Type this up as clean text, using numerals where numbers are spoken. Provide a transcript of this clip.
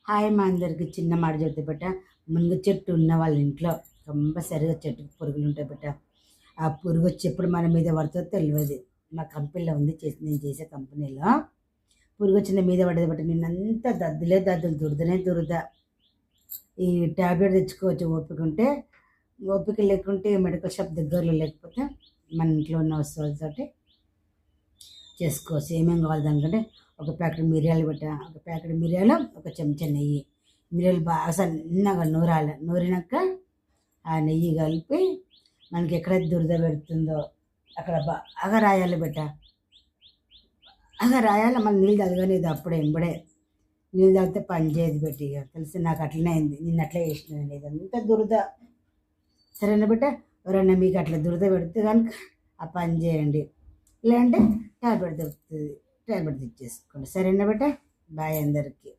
Hi మా అందరికి చిన్న మాట చెప్తే బెట్ట మునగ చెట్టు ఉన్న వాళ్ళ ఇంట్లో కంపల్సరిగా చెట్టుకు పురుగులు ఉంటాయి బెట్ట. ఆ పురుగు వచ్చి ఎప్పుడు మన మీద పడుతుందో తెలియదు. మా కంపెనీలో ఉంది నేను చేసే కంపెనీలో పురుగు వచ్చిన మీద పడేది బట్టి నిన్నంతా దద్దులే దద్దులు దురదనే దురద. ఈ ట్యాబ్లెట్ తెచ్చుకోవచ్చు ఓపిక ఉంటే, ఓపిక లేకుంటే మెడికల్ షాప్ దగ్గరలో లేకపోతే మన ఇంట్లో ఉన్న వస్తువులతోటి చేసుకోవచ్చు. ఏమేమి కావాలి దానికంటే ఒక ప్యాకెట్ మిరియాలు పెట్టా, ఒక ప్యాకెట్ మిరియాలు, ఒక చెంచా నెయ్యి. మిరియాలు బాగా సన్నగా నూరాలి. నూరినాక ఆ నెయ్యి కలిపి మనకి ఎక్కడైతే దురద పెడుతుందో అక్కడ బాగా రాయాలి బెట్ట. బాగా రాయాలి. మన నీళ్ళు తగలేదు అప్పుడే ఎంబడే. నీళ్ళు తాగితే పని చేయదు పెట్టి. ఇక తెలిసి నాకు అట్లనే అయింది. నిన్న అట్లా చేసినాను. ఇదంతా దురద. సరేనా బిడ్డ, ఎవరన్నా మీకు అట్లా దురద పెడితే కనుక ఆ పని చేయండి. లేదంటే ట్యాబ్లెట్ దొరుకుతుంది, ట్యాబ్లెట్ తెచ్చేసుకోండి. సరేనా బిడ్డ, బాయ్ అందరికీ.